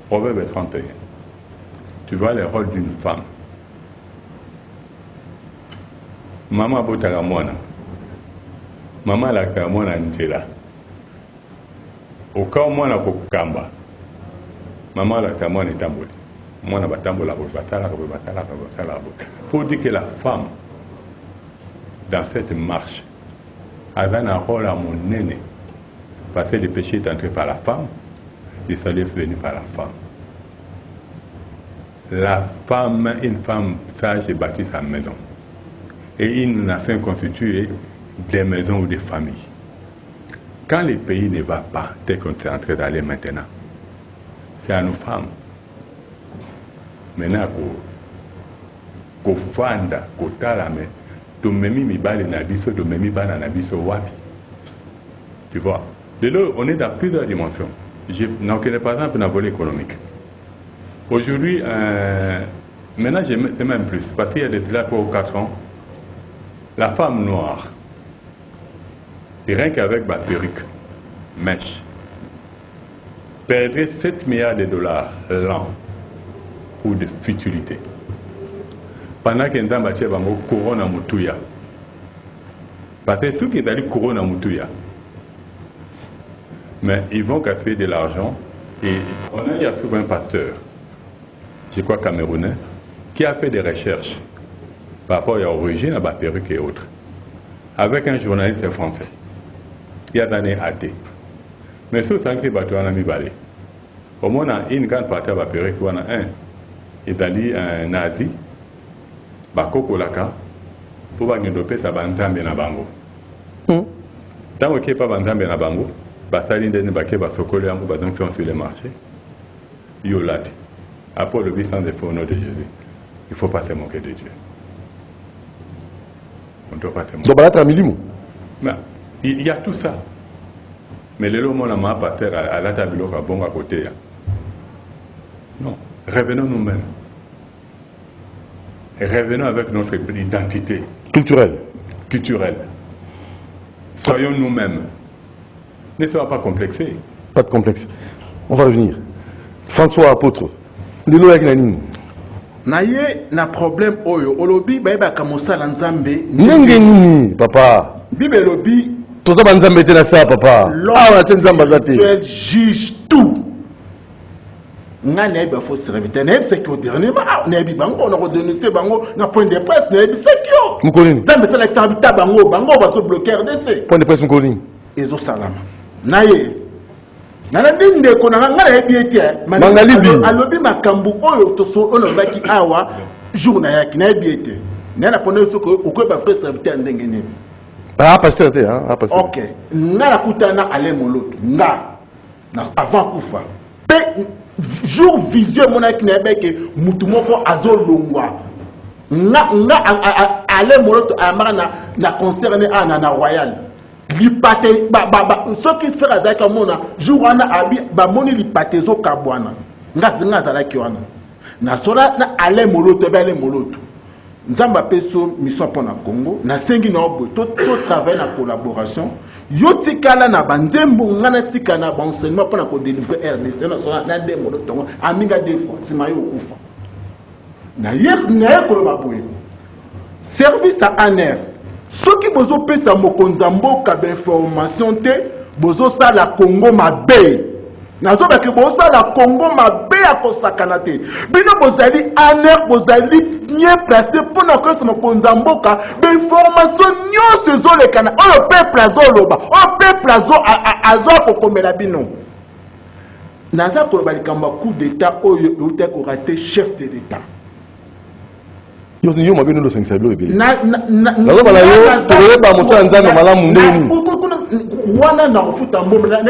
C: Proverbe 31, tu vois le rôle d'une femme. Maman botaka mwana. Maman la mwana ntela. Oka mwana kokamba. Maman la mwana tamboli. Mwana batambola ko batala. Faut dire que la femme dans cette marche avait un rôle à mon aîné. Parce que le péché est entré par la femme, le salut est venu par la femme. La femme, une femme sage, bâtit sa maison. Et une nation constituée des maisons ou des familles. Quand le pays ne va pas, tel qu'on est en train d'aller maintenant, c'est à nos femmes. Maintenant, qu'on fanda, qu'on talame, to memi mi bale na biso, to memi bana na biso wapi. Tu vois? De là, on est dans plusieurs dimensions. Je n'en connais pas exemple dans le volet économique. Aujourd'hui, maintenant, c'est même plus. Parce qu'il y a des là 3 ou 4 ans, la femme noire, et rien qu'avec ma perruque, mèche, perdrait 7 milliards de dollars l'an pour de futilités. Pendant qu'un temps, il y a un couronne à Moutouya. Parce que ceux qui ont dit couronne à Moutouya, mais ils vont casser de l'argent. Et il y a souvent un pasteur, je crois camerounais, qui a fait des recherches par rapport à l'origine, à la perruque et autres, avec un journaliste français. Il y a des athées. Mais ce sont des bateaux en balé. Au moins, une grande partie de la perruque, il y a un Italie, un nazi, Bakoko Laka, pour développer sa bantambe na bango. Tant qu'il n'y a pas bantambe na bango, Basaline de Nibake, Basokole, Ambo, donc sont sur le marché. Yolati. Après le sang des faux au nom de Jésus. Il ne faut pas se moquer de Dieu. On ne doit pas se moquer.
A: Donc, là,
C: mais il y a tout ça. Mais le moment où on a passé à la table à bon à côté. Non. Revenons nous-mêmes. Revenons avec notre identité. Culturelle. Soyons nous-mêmes. Ne soyons pas complexés.
A: Pas de complexe. On va revenir. François Apôtre. Lelo avec Nanine.
D: Naye na problème oyo. Olobi baeba kamosala nzambe.
A: Nenge nini papa.
D: Bible lobi.
A: Toza banzambe te na ça papa. Ah wa nzamba zate.
D: Tu juge tout. Ngane ba faut serviteur. Ne c'est que au dernier na bi bango on a dénoncé bango na point de presse na bi c'est que.
A: Mukolini.
D: Nzambe sala extravita bango ba so bloquer RDC.
A: Point de presse Mukolini.
D: ezo salama naye nana ndeko na ngala yebiete
A: Mangalibi
D: alobi makambu oyo toso olobaki awa journée yaki na yebiete nana pona soko okoba frère serviteur ndenge nini
A: pasteur te hein pasteur.
D: OK ngala kutana ale moloto nga na avant kufa pe jour vision monaki na yebeke mutu moko azolongwa nga ale moloto amara na concert na royal lipate soki frère azalaki mona jour wana abi bamoni lipate ezokabwana nga azalaki wana nasola na ale moloto be ale moloto nzamba peso mission mpona Congo nasengi na obo to travailler na collaboration yo tikala na banzembo ngana tika na enseignement mpona ko délivrer RDC na sola na de moloto aminga deux fois sima yo kufa na ye koloba boye service à ANR soki bozo pesa mokonza mboka d'information te bozo sala Congo mabe nazo baki bozo sala Congo mabe akosakana te bino bozali ANR bozali bien placé pona ko mokonza mboka d'information nyonso ezolekana oyo peuple azoloba oyo peuple azo kokomela bino naza koloba likambo coup d'état oyo euta ko rater chef de l'état
A: yo mabino ndo sengisa bilo ebele
D: na
A: bala yo to ba mosa nzambe malamu ndeni
D: wana na ofuta mbombe
A: na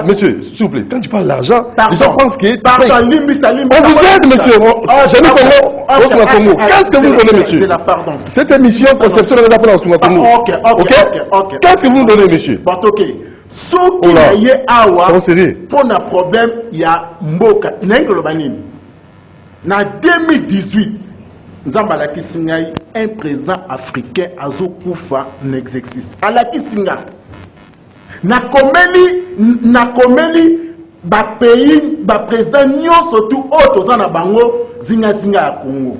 A: monsieur s'il vous plaît quand tu parles d'argent les gens pensent que
D: limbi
A: on vous aide monsieur j'ai mis Congo qu'est-ce que vous donnez monsieur
D: c'est la pardon
A: cette émission conception de la pour la Congo OK qu'est-ce que vous donnez monsieur
D: bon OK soki na ye awa pour un problème ya mboka n'engelo banini na 2018 Nzamba la kisingai un président africain azokufa n'exercice ala kisinga na komeli ba pays ba président nyonso tout auto za na bango zinga ya Congo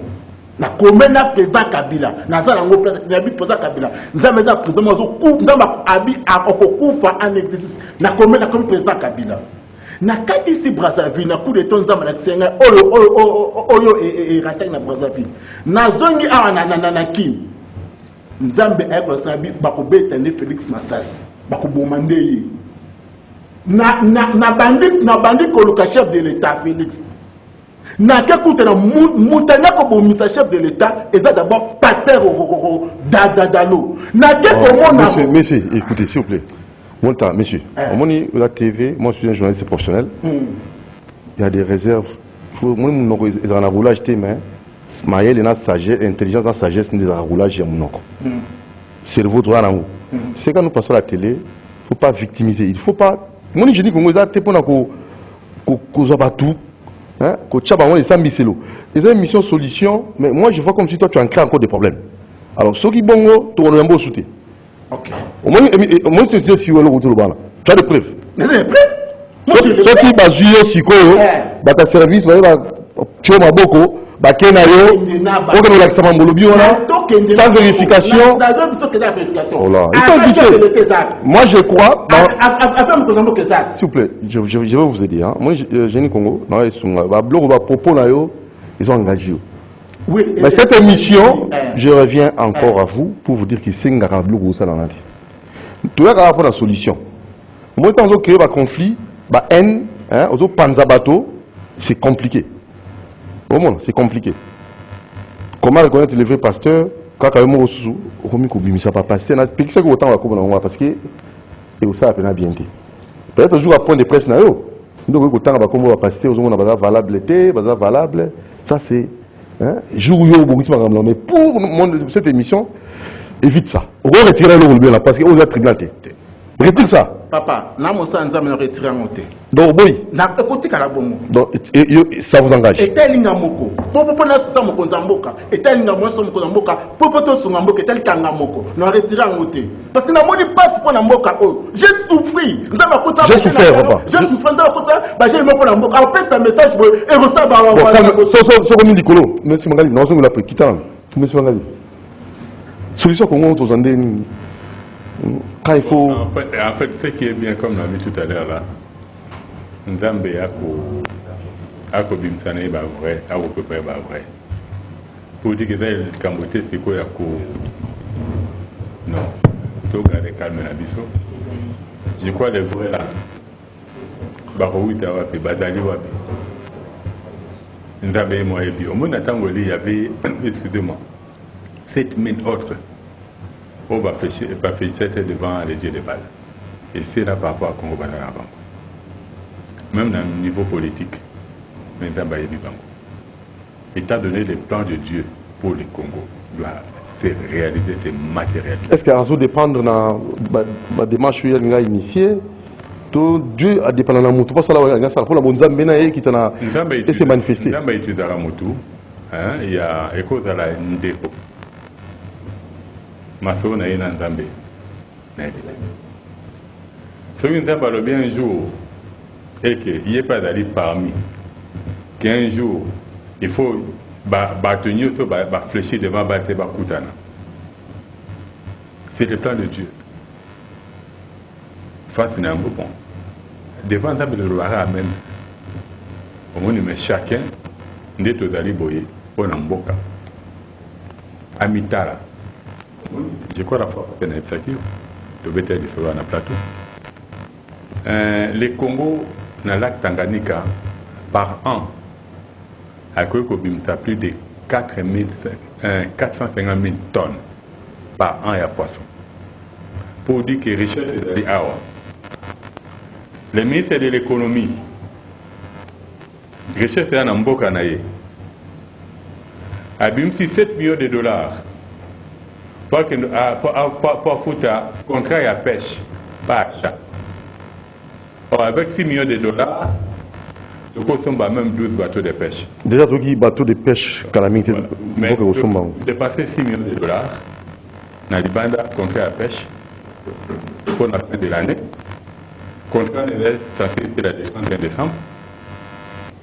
D: na komeli na président Kabila na za nango président Kabila nzamba za président azokufa ndamba abi akokufa en exercice na komeli président Kabila na kati si Brazzaville na coup de temps nzamba la kisinga oyo raté na Brazzaville na zongi awa na kin nzambe ayeko sabi bakobeta ne Félix Massas bakoboma ndeye na bandi koluka chef de l'état Félix na kekuta na mutanya ko bomisa chef de l'état eza d'abord pasteur dadalo na keko mona
A: monsieur écoutez s'il vous plaît monta monsieur omoni la TV moi je suis un journaliste professionnel il y a des réserves moi monoko ezala na roulage te mais mayele na sagesse intelligence na sagesse ndeza roulage ya monoko cerveau droit nango c'est quand nous passons à la télé faut pas victimiser il faut pas moni je dis Congo eza te pona ko za batu hein ko tchaba on esa miselo eza une mission solution mais moi je vois comme si toi tu en crées encore des problèmes alors soki bongo to on mbo souté
D: OK
A: moi je te dis si welo ko bana tu as des preuves
D: mais des preuves
A: soki bazuyo sikoyo bata service ba tu maboko bakena yo oke la kisama mbolobi wana sans vérification voilà moi je crois s'il vous plaît je vais vous aider hein moi Génie Congo na esunga ba bloko ba propos na yo ils ont engagé oui mais cette émission je reviens encore à vous pour vous dire que c'est ngaka bloko ça dans la tout ya ka pour la solution moi tant créer ba conflit ba haine hein ozo panza bateau c'est compliqué. C'est compliqué. Comment reconnaître le vrai pasteur quand il y a sous pas pasteur parce que et ça a bien été. Peut-être jour à point de presse donc autant va pasteur valable valable ça c'est jour mais pour cette émission évite ça. On va retirer le parce que on a tribunal. Retire ça.
D: Papa, na mo sa nzambe na retirer ngote.
A: Donc boy.
D: Na écoute kala bongo.
A: Donc ça vous engage.
D: Etelinga moko. Popo na sa moko nzamboka. Etelinga mo so moko nzamboka. Popo to sunga mboka etelikanga moko. Na retirer ngote. Parce que na moni passe pour na mboka oh. J'ai souffri. Nzamba kota.
A: J'ai souffert papa.
D: J'ai souffert nzamba kota. Ba j'ai mo pour na mboka. Alors passe un message boy et reçoit ba
A: wa. So comme Nicolo. Monsieur Mangali, non so la pe quitter. Monsieur Mangali. Solution Congo to zande ni. Quand il faut...
C: En fait, ce qui est bien, comme l'a dit tout à l'heure là, Nzambe ako bimsane ba vrai, ako pepe ba vrai. Pour dire que ça le Cambote c'est quoi yako non, to garder calme na biso. Je crois les vrais là. Barouita wapi, Bazali wapi. Nzambe moi et puis au monde il y avait, excusez-moi, 7000 autres. On va faire devant les dieux de Bâle. Et c'est là par rapport à Congo Banana Bango. Même dans le niveau politique, maintenant étant donné les plans de Dieu pour le Congo, doit se réaliser, se matérialiser.
A: Est-ce qu'à dépendre dans la démarche que vous avez initiée, Dieu a dépendant de Moutou, parce que là, pour la bonne Zambéna qui s'est manifesté.
C: Nzamba étudiera Moutou, il y a école à la Ndeko. Maso na ina Nzambe. Ce que Nzamba le bien un jour, et qu'il n'y ait pas d'aller parmi, qu'un jour, il faut tenir fléchir devant Koutana. C'est le plan de Dieu. Face à un bon. Devant Nzamba le roi même, au moins, mais chacun, n'est aux alliés boyés, on en boca. Amitara. Je crois la fois que c'est un sacrifice, le bétail de sur un plateau. Les Congo, dans le lac Tanganyika, par an, a plus de 450 000 tonnes par an à poisson. Pour dire que les richesses est awa. Le ministre de l'économie, richesse est en Mboka naye, a bien 7 millions de dollars pour foutre contrat à pêche, pas achat. Or, avec 6 millions de dollars, nous consommons même 12 bateaux de pêche.
A: Déjà, tu as bateaux de pêche, calamité,
C: mais dépasser 6 millions de dollars, dans les bandes contrat à pêche, pour la fin de l'année. Contrat est censé être la 31 décembre.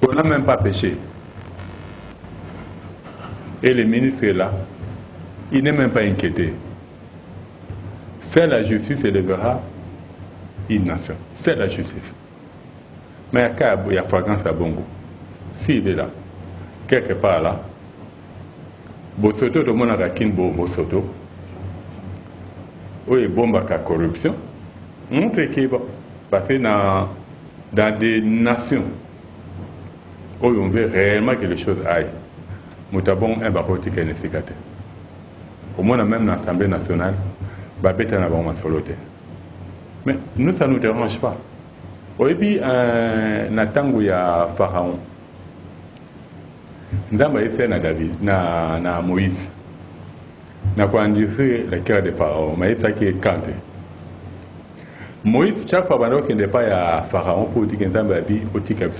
C: On n'a même pas pêché. Et le ministre est là. Il n'est même pas inquiété. C'est la justice élèvera une nation. C'est la justice. Mais il y a flagrance à Bongo. S'il est là, quelque part là, Bosoto, tout le monde a raquin Bosoto. Oui, bombe à corruption. Montre qu'il va passer dans des nations où on veut réellement que les choses aillent. Nous avons un barreau qui est nécessaire. Au moins, même dans l'Assemblée nationale, Babette n'a pas soloté. Mais nous, ça ne nous dérange pas. Et puis, Nathan, il y a Pharaon. Nous avons été David, na Moïse. Nous avons enduré le cœur de Pharaon, mais c'est ça qui est canté. Moïse, chaque fois qu'il n'y a pas à Pharaon pour dire qu'il y a un vie, il y a un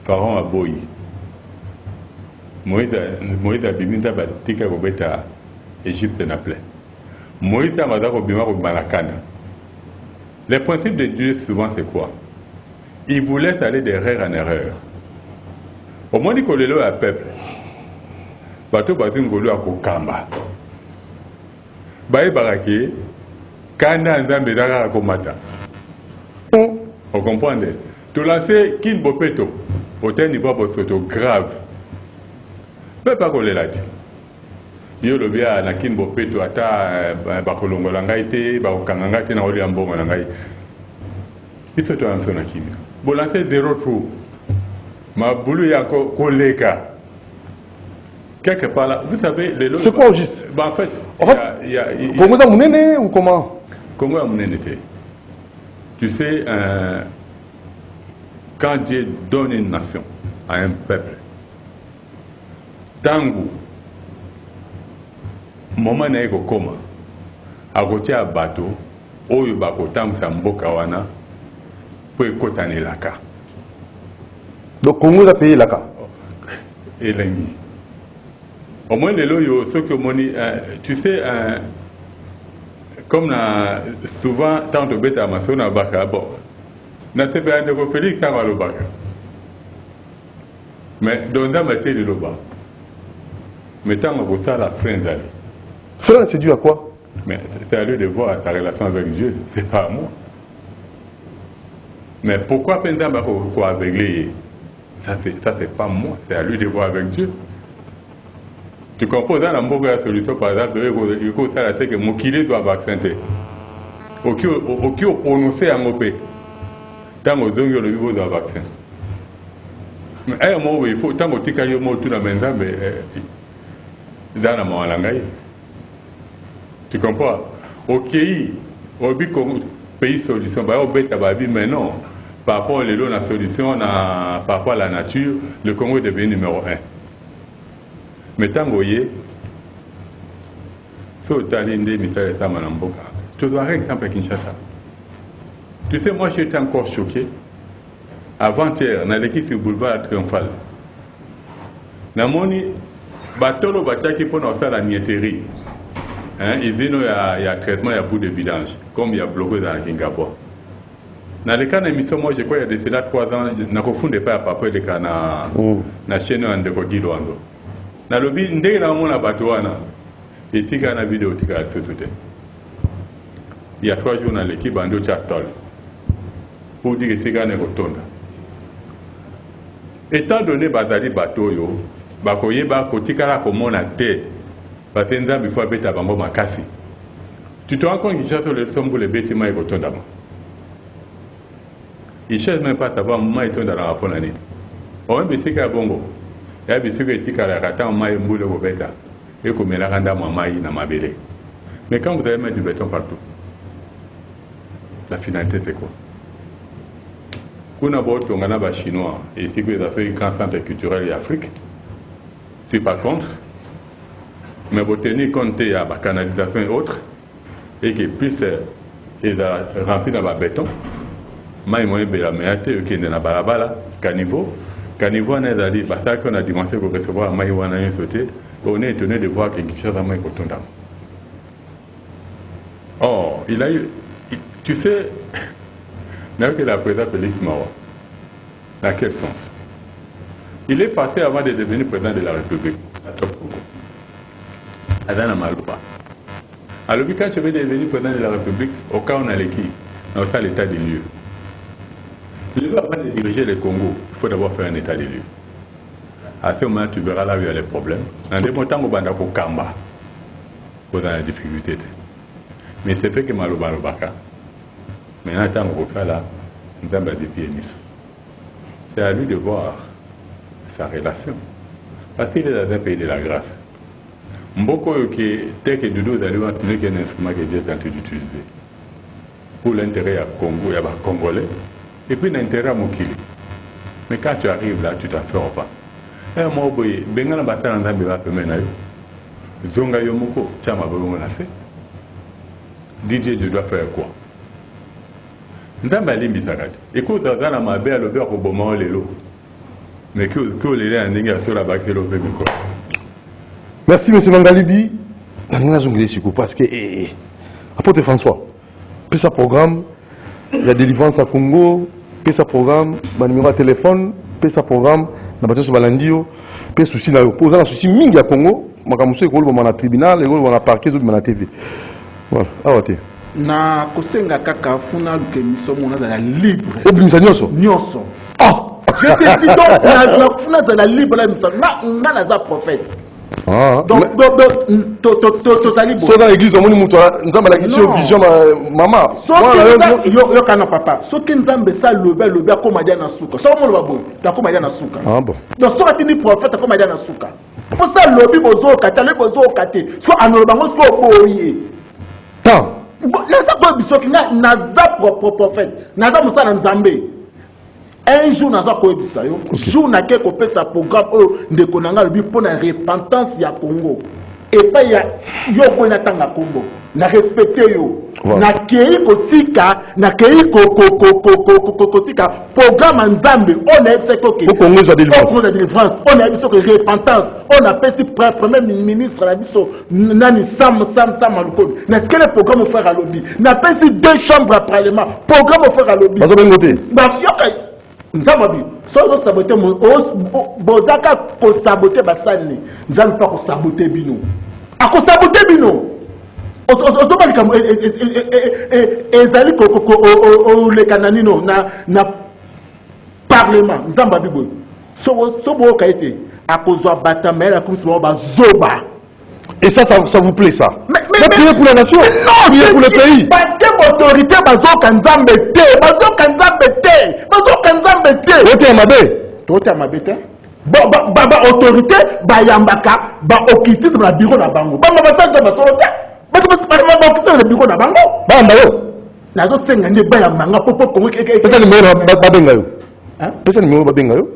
C: Pharaon a boyi. Moïse a bimi ta batika kobeta Égypte na plein. Moïse a mazako bima ko malakana. Le principe de Dieu souvent c'est quoi? Il vous laisse aller d'erreur en erreur. Au moins il kolelo à peuple. Bato bazingolo akokamba. Baye baraki kana nzambe daka komata. Vous comprenez? Tout lancer kin bopeto. Au niveau bosoto grave. Mais pas qu'on l'a dit. Yo le bien na kin bopeto ata bakolongo langaite ba okanganga na oli ambongo langai. Isso to am sona kimi. Bo lancer 0 trou. Ma boulou ya ko koleka. Quelque part là, vous savez les lots.
A: C'est quoi au juste?
C: En fait, il y a
A: Congo da munene ou comment?
C: Congo a munene. Tu sais quand Dieu donne une nation à un peuple, tangu moment na eko koma akotia bato oyo bakotambusa mboka wana po ekotanelaka.
A: Donc Congo a payé l'aka.
C: Elengi. Au moins les loyo ceux que moni tu sais comme souvent tant de bêta masona baka bon. Na tepe ande ko Félix Tangalo baka. Mais dans la matière de l'oba. Mais tant que ça la fin d'aller.
A: Frère, c'est dû à quoi?
C: Mais c'est à lui de voir ta relation avec Dieu, c'est pas à moi. Mais pourquoi pendant qu'on aveugler? Ça c'est pas moi, c'est à lui de voir avec Dieu. Tu comprends dans la solution par exemple, il faut ça c'est que mon kilé doit vacciner. oki oprononce yango mpe ntango ozongi olobi bozwa vaccin aya moko il faut ntango otikali yo moko tuna me nzambe eza na mawa na ngai tu comprends okei obi pays solution baya obeta babi mais non par rapport lelo na solution par rapport à la nature le Congo est devenu numéro 1 mais ntango ye so otali nde misala esama na mboka tozwaka exemple à Kinshasa. Tu sais, moi j'étais encore choqué avant-hier dans l'équipe sur boulevard Triomphal namoni batolo batiaki mpona kosala niéterie il dit il y a traitement, il y a bout de vidange comme il y a bloqué dans la Kingapore. Dans le cas de l'émission, moi je crois qu'il y a de cela 3 ans, je ne confonds pas à papa de la chaîne de Kogilo. Dans le but, dès que nous avons batouana, et si on a une vidéo, il y a 3 jours dans l'équipe, on a tol pour dire que c'est un égotonda. Étant donné Bazali Batoyo, Bakoye Bakotikara comme on a té, parce que nous avons fait bêta bango makasi. Tu te rends compte qu'il cherche le sombre les bêtiments égotonda. Il ne cherche même pas à savoir comment ils sont dans la rapport l'année. On a dit que c'est bongo. Il y a des gens qui ont raté un maï moule au bêta et comme il a rendu un maï dans ma belle. Mais quand vous allez mettre du béton partout, la finalité c'est quoi? Quand on a des Chinois et ici que vous avez fait un grand centre culturel en Afrique, je ne suis pas contre, mais vous tenez compte de la canalisation et autres, et que plus ils ont rempli dans le béton, mais ils ont eu la meilleure qui est dans la balabala, caniveau on a dit, parce qu'on a dimension pour recevoir un maïs a sauté, on est étonné de voir quelque chose à maïs au tondam. Oh, il a eu, tu sais, que la présidente Félix Mawa, dans quel sens? Il est passé avant de devenir président de la République, à Top Congo, à Dana Maloupa. Alors, quand je vais devenir président de la République, au cas où on a l'équipe, on a l'état des lieux. Avant de diriger le Congo, il faut d'abord faire un état des lieux. À ce moment, tu verras là où il y a les problèmes. En des temps, on va dans Kamba, pour dans la difficulté. Mais c'est fait que Malouba Lobaka. Maintenant, on va faire là, nous avons des pianistes. C'est à lui de voir sa relation. Parce qu'il est dans un pays de la grâce. Mboko qui tel que Doudou vous allez voir qu'il y a un instrument que Dieu est en train d'utiliser pour l'intérêt à Congo, il y a des Congolais, et puis l'intérêt à Mokili. Mais quand tu arrives là, tu t'en sors pas. Et moi, Bengala Batan Nzambe va te mener. Zonga Yomoko, tiens ma bonne affaire. DJ, je dois faire quoi? Nzambe Ali Bisagati. Écoute, dans la mabé à l'ouvert au moment les lots. Mais que les gens n'ont sur la bague de l'ouvert du corps.
A: Merci, M. Mangalibi. Parce que, apôtre François, puis sa programme, il y a délivrance à Congo, puis sa programme, le numéro de téléphone, puis sa programme, la bataille sur Balandio, puis souci na opposé à souci mingi à Congo, makamuso ekolo ba na tribunal, ekolo na parquet zo na TV. Voilà, awate.
D: Na kosenga kaka funa que miso mona za la libre.
A: Obimisa nyonso.
D: Nyonso.
A: Ah,
D: je te dis donc na funa za la libre la misa na za prophète.
A: Ah,
D: donc totali
A: so dans l'église omoni muto nzamba la question vision mama
D: yo kana papa soki nzambe sa lobe akoma dia na suka so mo loba boy akoma dia na suka.
A: Ah bon,
D: donc so atini prophète akoma dia na suka po sa lobi bozo katale bozo kate so anoloba ngo so boye
A: tant
D: na sa ko bisoki na za prophète na za musala nzambe. Un jour, nous avons dit jour na ke kopé sa programme ndeko nanga lobi pour la repentance ya Congo. Et pas ya yo ko na tanga Congo. Na respecter yo. Na kei kotika, na kei kotika programme nzambe on a fait que
A: Congo de
D: délivrance, on a dit que repentance, on a fait premier ministre la biso nani Sam Malukobi. Na quel programme faire à lobby. Na fait 2 chambres à parlement, programme faire à lobby. Bah yo Nzambi, so saboter bozaka ko saboter basani, nzambi pas ko saboter bino. A ko saboter bino. Ozobali kam ezali ko le kananino na parlement, nzambi boy. So bo kaité a ko zo batamela comme so ba zoba.
A: Et ça vous plaît ça?
D: Mais
A: prier pour la nation. Prier pour le pays.
D: Parce que l'autorité, bazoka nzambe te. Bazoka nzambe te. Bazoka nzambe te.
A: Ote amabe.
D: Tote amabe te. Autorité, bayambaka, okitisme na bureau na bango. Bango basanga basolo te. Bango okitisme na bureau na bango.
A: Bamba yo.
D: Nazo senga nde bayambanga popo kongo keke.
A: Pesa numéro babenga yo. Pesa numéro babenga yo.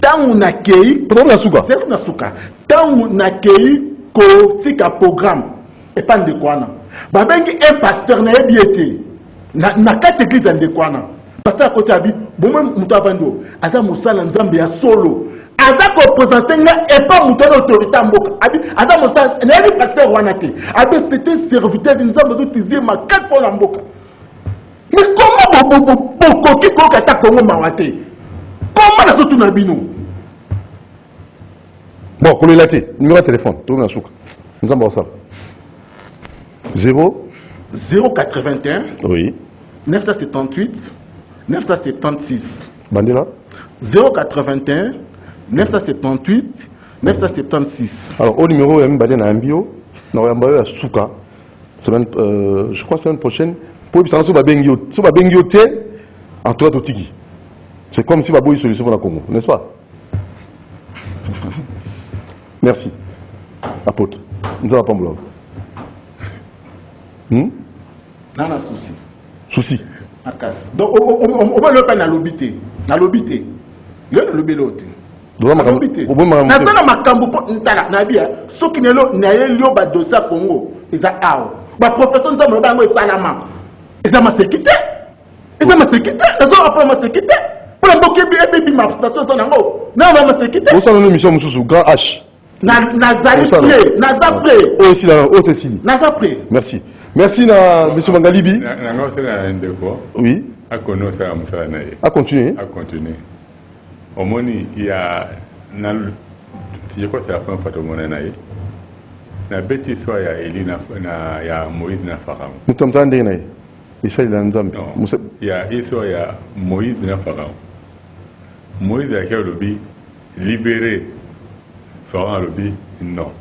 D: Tangu na kei.
A: Poto na suka.
D: C'est na suka. Tangu na kei ko tika programme. Et pas de quoi na. Babengi un pasteur na ebiete. Na kati église de quoi na. Pasteur à côté abi, bon même muto avando. Aza musala nzambe ya solo. Aza ko représenter nga et pas muto d'autorité mboka. Abi aza musala na ebi pasteur wana te. Abi c'était serviteur de nzambe zo tizie ma 4 fois na mboka. Mais comment qui kokata kongo mawate? Comment na sotu na bino?
A: Bon, qu'on l'a été. Numéro de téléphone. Tourne à souk. Nous avons ça.
D: 081.
A: Oui.
D: 978. 976.
A: Bandela.
D: 081. 978. 976.
A: Alors, au numéro, il y a un badin à bio. Non, il y a un badin à Souka. Je crois semaine prochaine. Pour que ça bengio en tout cas, tiki. C'est comme si Babo est solution pour la Congo, n'est-ce pas? Merci. Apôtre. Nous avons pas blog.
D: Non, non, souci.
A: Souci.
D: Donc, on va le faire dans l'obité. Dans l'obité. Le l'obité. Na makambo ntala na bia soki nelo na yelio ba dossier Congo eza awo ba professeur nzambe ba ngo salama eza masekite nazo appeler masekite pour la mboki bi ma station ça nango na ba masekite
A: au sein de l'émission Moussou grand H
D: nazali prêt
A: oh ici là oh c'est ici
D: nazali
A: merci na monsieur Mangalibi
C: nango c'est un défaut
A: oui
C: à connaître ça musala na ye
A: à continuer
C: au moni il y a je crois que c'est la première fois que je suis na beti soit ya Eli na ya Moïse na Pharaon.
A: Nous sommes en train de Isa il a nzambe.
C: Il y a histoire ya Moïse na Pharaon. Moïse a quel lobby libéré Pharaon lobby non.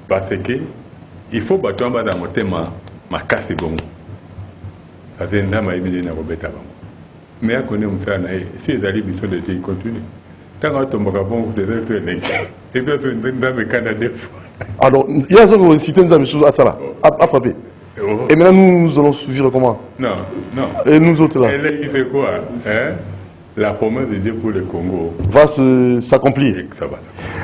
C: Parce que il faut battre dans mon thème ma casse bon. Parce que ndama ibili na robeta bon. Mais à connaître Moussana, si les alliés sont de Dieu, continuent. Tant qu'on tombe à bon, vous devez faire un exemple. Et puis, vous avez un Canada.
A: Alors, il y a un système de choses à ça, à frapper. Et maintenant, nous allons suivre comment?
C: Non.
A: Et nous autres là?
C: Et là, il fait quoi? La promesse de Dieu pour le Congo
A: va s'accomplir.
C: Ça va.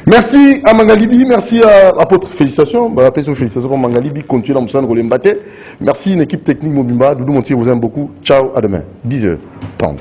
A: Merci à Mangalibi, merci à Apôtre. Félicitations. Félicitations pour Mangalibi. Continuez dans Moussane Rolembate. Merci une équipe technique Mobimba. Doudou Montier vous aime beaucoup. Ciao, à demain. 10h30.